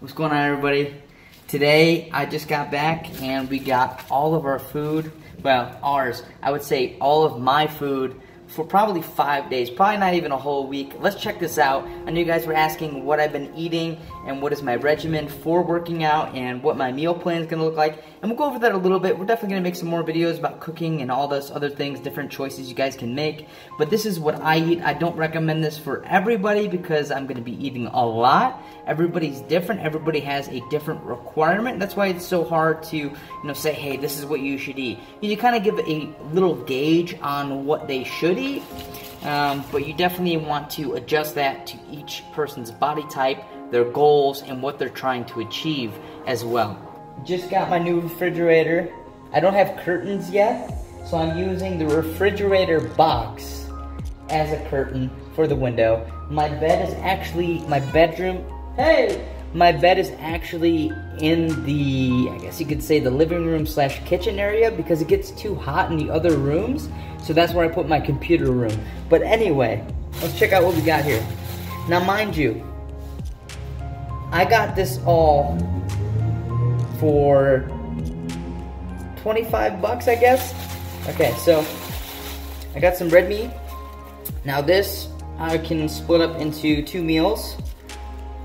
What's going on, everybody? Today I just got back and we got all of our food, well, ours, I would say all of my food for probably 5 days, probably not even a whole week. Let's check this out. I know you guys were asking what I've been eating and what is my regimen for working out and what my meal plan is gonna look like. And we'll go over that a little bit. We're definitely gonna make some more videos about cooking and all those other things, different choices you guys can make. But this is what I eat. I don't recommend this for everybody because I'm gonna be eating a lot. Everybody's different. Everybody has a different requirement. That's why it's so hard to, say, hey, this is what you should eat. You kind of give a little gauge on what they should eat, but you definitely want to adjust that to each person's body type, their goals, and what they're trying to achieve as well. Just got my new refrigerator. I don't have curtains yet, so I'm using the refrigerator box as a curtain for the window. My bed is actually, my bedroom, my bed is actually in the, I guess you could say, the living room / kitchen area because it gets too hot in the other rooms. So that's where I put my computer room. But anyway, let's check out what we got here. Now mind you, I got this all for 25 bucks, I guess. Okay, so I got some red meat. Now this, I can split up into 2 meals.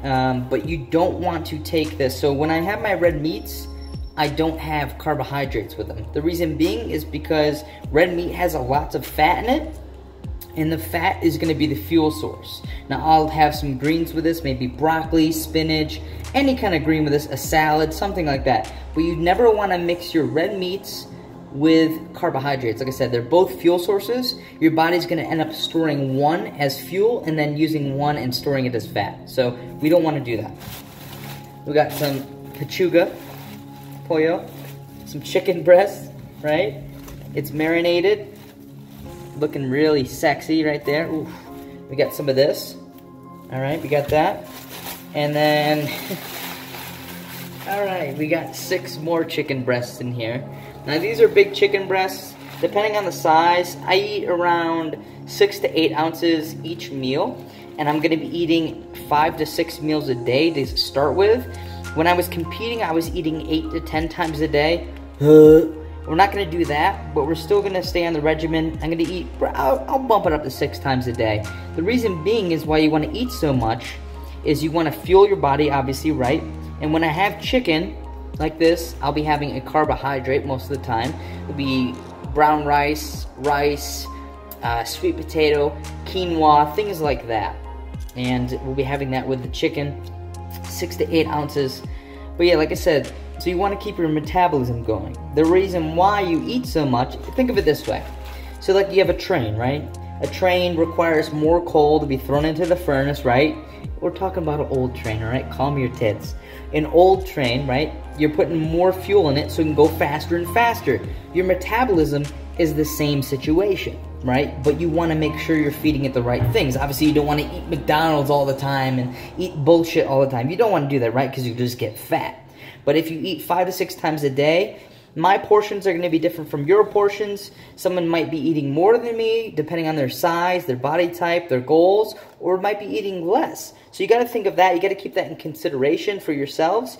But you don't want to take this. So when I have my red meats, I don't have carbohydrates with them. The reason being is because red meat has a lot of fat in it, and the fat is going to be the fuel source. Now I'll have some greens with this, maybe broccoli, spinach, any kind of green with this, a salad, something like that. But you never want to mix your red meats with carbohydrates. Like I said, they're both fuel sources. Your body's going to end up storing one as fuel and then using one and storing it as fat. So we don't want to do that. We got some pechuga, pollo, some chicken breast, right? It's marinated, looking really sexy right there. Oof. We got some of this. All right, we got that. And then, all right, we got 6 more chicken breasts in here. Now these are big chicken breasts. Depending on the size, I eat around 6 to 8 ounces each meal, and I'm gonna be eating 5 to 6 meals a day to start with. When I was competing, I was eating 8 to 10 times a day. We're not gonna do that, but we're still gonna stay on the regimen. I'm gonna eat, I'll bump it up to 6 times a day. The reason being is why you wanna eat so much is you wanna fuel your body, obviously, right? And when I have chicken, like this, I'll be having a carbohydrate most of the time. It'll be brown rice, sweet potato, quinoa, things like that. And we'll be having that with the chicken, 6 to 8 ounces. But yeah, like I said, so you want to keep your metabolism going. The reason why you eat so much, think of it this way. So like you have a train, right? A train requires more coal to be thrown into the furnace, right? We're talking about an old train, all right? Calm your tits. An old train, right? You're putting more fuel in it so it can go faster and faster. Your metabolism is the same situation, right? But you want to make sure you're feeding it the right things. Obviously, you don't want to eat McDonald's all the time and eat bullshit all the time. You don't want to do that, right? Because you just get fat. But if you eat 5 to 6 times a day, my portions are going to be different from your portions. Someone might be eating more than me, depending on their size, their body type, their goals, or might be eating less. So you got to think of that. You got to keep that in consideration for yourselves.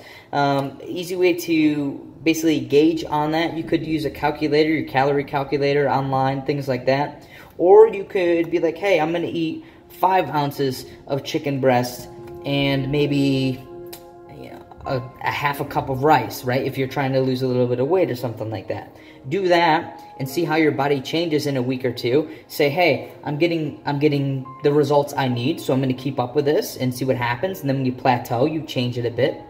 Easy way to basically gauge on that, you could use a calculator, your calorie calculator online, things like that. Or you could be like, hey, I'm going to eat 5 ounces of chicken breast and maybe a half a cup of rice, right? If you're trying to lose a little bit of weight or something like that. Do that and see how your body changes in a week or two. Say, hey, I'm getting the results I need, so I'm gonna keep up with this and see what happens. And then when you plateau, you change it a bit.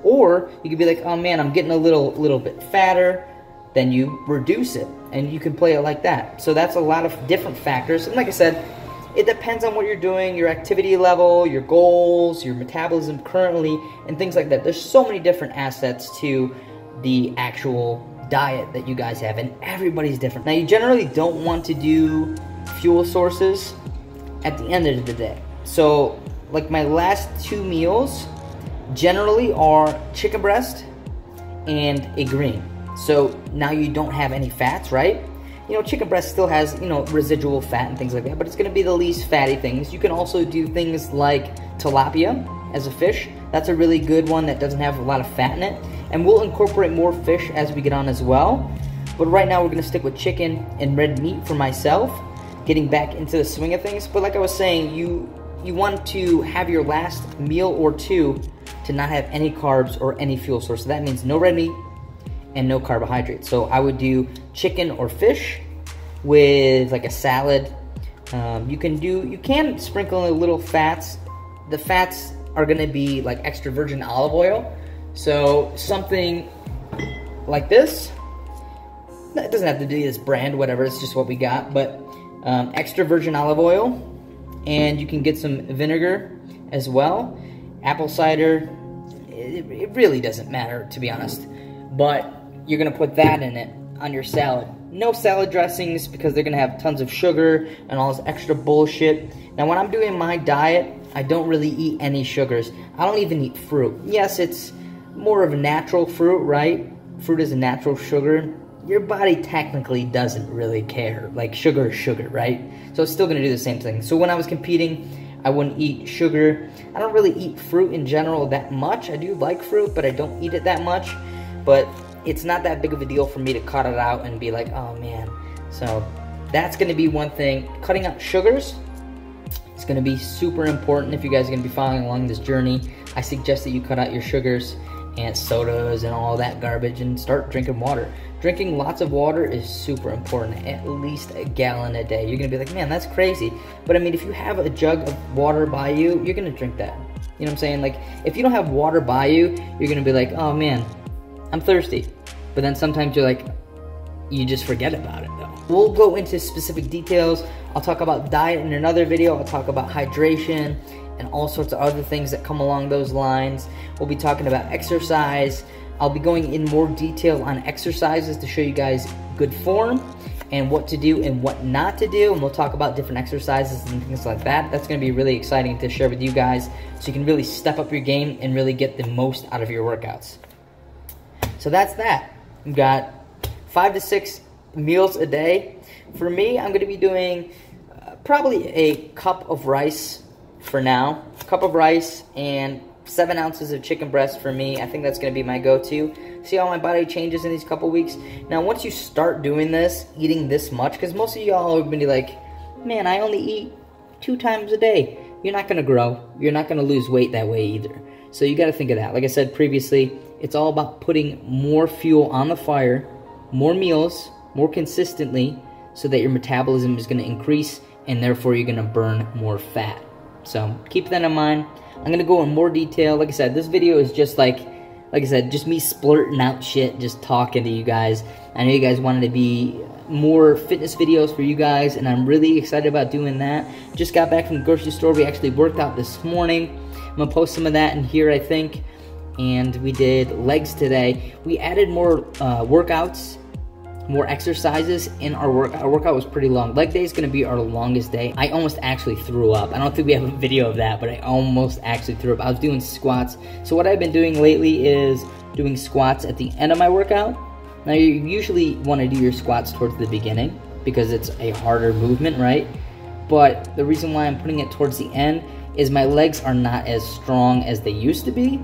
Or you could be like, oh man, I'm getting a little bit fatter. Then you reduce it, and you can play it like that. So that's a lot of different factors. And like I said, it depends on what you're doing, your activity level, your goals, your metabolism currently, and things like that. There's so many different assets to the actual diet that you guys have, and everybody's different. Now, you generally don't want to do fuel sources at the end of the day. So, like my last 2 meals generally are chicken breast and a green. So now you don't have any fats, right? Chicken breast still has, residual fat and things like that, but it's going to be the least fatty things. You can also do things like tilapia, as a fish. That's a really good one that doesn't have a lot of fat in it. And we'll incorporate more fish as we get on as well. But right now we're gonna stick with chicken and red meat for myself, getting back into the swing of things. But like I was saying, you want to have your last meal or two to not have any carbs or any fuel source. So that means no red meat and no carbohydrates. So I would do chicken or fish with like a salad. You can sprinkle a little fats. The fats are gonna be like extra virgin olive oil. So something like this. It doesn't have to be this brand, whatever, it's just what we got. But extra virgin olive oil, and you can get some vinegar as well. Apple cider, it really doesn't matter, to be honest. But you're gonna put that in it on your salad. No salad dressings because they're gonna have tons of sugar and all this extra bullshit. Now when I'm doing my diet, I don't really eat any sugars. I don't even eat fruit. Yes, it's more of a natural fruit, right? Fruit is a natural sugar. Your body technically doesn't really care. Like sugar is sugar, right? So it's still gonna do the same thing. So when I was competing, I wouldn't eat sugar. I don't really eat fruit in general that much. I do like fruit, but I don't eat it that much. But it's not that big of a deal for me to cut it out and be like, oh man. So that's gonna be one thing. Cutting out sugars is gonna be super important if you guys are gonna be following along this journey. I suggest that you cut out your sugars and sodas and all that garbage and start drinking water. Drinking lots of water is super important, at least a gallon a day. You're gonna be like, man, that's crazy. But I mean, if you have a jug of water by you, you're gonna drink that. You know what I'm saying? Like, if you don't have water by you, you're gonna be like, oh man, I'm thirsty. But then sometimes you're like, you just forget about it though. We'll go into specific details. I'll talk about diet in another video. I'll talk about hydration and all sorts of other things that come along those lines. We'll be talking about exercise. I'll be going in more detail on exercises to show you guys good form and what to do and what not to do. And we'll talk about different exercises and things like that. That's gonna be really exciting to share with you guys so you can really step up your game and really get the most out of your workouts. So that's that. We've got 5 to 6 meals a day. For me, I'm gonna be doing probably a cup of rice for now. A cup of rice and 7 ounces of chicken breast for me. I think that's gonna be my go-to. See how my body changes in these couple weeks. Now, once you start doing this, eating this much, because most of y'all are gonna be like, man, I only eat 2 times a day. You're not gonna grow. You're not gonna lose weight that way either. So you gotta think of that. Like I said previously, it's all about putting more fuel on the fire, more meals, more consistently, so that your metabolism is gonna increase and therefore you're gonna burn more fat. So keep that in mind. I'm gonna go in more detail. Like I said, this video is just like I said, just me splurting out shit, just talking to you guys. I know you guys wanted to be more fitness videos for you guys, and I'm really excited about doing that. Just got back from the grocery store. We actually worked out this morning. I'm gonna post some of that in here, I think. And we did legs today. We added more workouts, more exercises in our workout. Our workout was pretty long. Leg day is gonna be our longest day. I almost actually threw up. I don't think we have a video of that, but I almost actually threw up. I was doing squats. So what I've been doing lately is doing squats at the end of my workout. Now you usually wanna do your squats towards the beginning because it's a harder movement, right? But the reason why I'm putting it towards the end is my legs are not as strong as they used to be.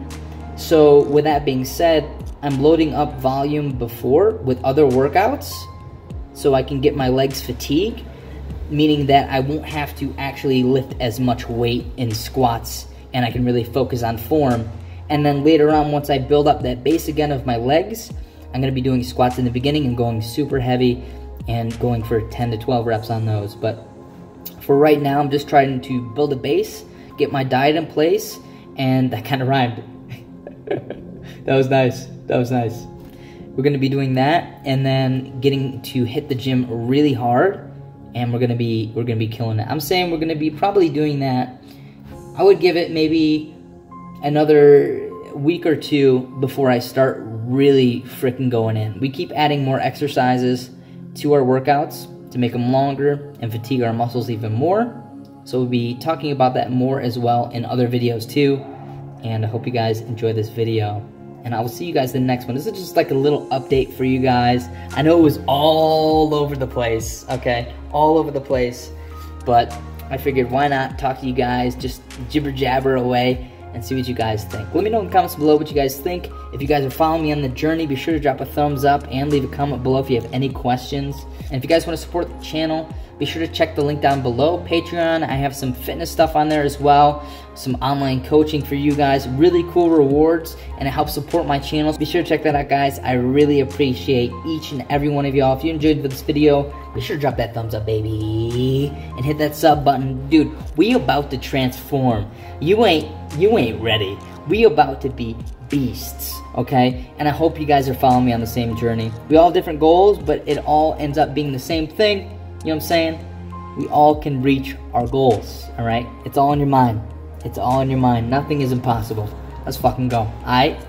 So with that being said, I'm loading up volume before with other workouts so I can get my legs fatigued, meaning that I won't have to actually lift as much weight in squats and I can really focus on form. And then later on, once I build up that base again of my legs, I'm gonna be doing squats in the beginning and going super heavy and going for 10 to 12 reps on those. But for right now, I'm just trying to build a base, get my diet in place, and that kind of rhymed. That was nice. That was nice. We're gonna be doing that and then getting to hit the gym really hard, and we're gonna be killing it. I'm saying we're gonna be probably doing that. I would give it maybe another week or 2 before I start really freaking going in. We keep adding more exercises to our workouts to make them longer and fatigue our muscles even more. So we'll be talking about that more as well in other videos too. And I hope you guys enjoy this video. And I will see you guys in the next one. This is just like a little update for you guys. I know it was all over the place, okay? All over the place. But I figured why not talk to you guys, just jibber jabber away and see what you guys think. Let me know in the comments below what you guys think. If you guys are following me on the journey, be sure to drop a thumbs up and leave a comment below if you have any questions. And if you guys want to support the channel, be sure to check the link down below. Patreon, I have some fitness stuff on there as well, some online coaching for you guys, really cool rewards, and it helps support my channel. Be sure to check that out, guys. I really appreciate each and every one of y'all. If you enjoyed this video, be sure to drop that thumbs up, baby, and hit that sub button. Dude, we about to transform. You ain't ready. We about to be beasts, okay? And I hope you guys are following me on the same journey. We all have different goals, but it all ends up being the same thing. You know what I'm saying? We all can reach our goals, all right? It's all in your mind. It's all in your mind. Nothing is impossible. Let's fucking go, all right?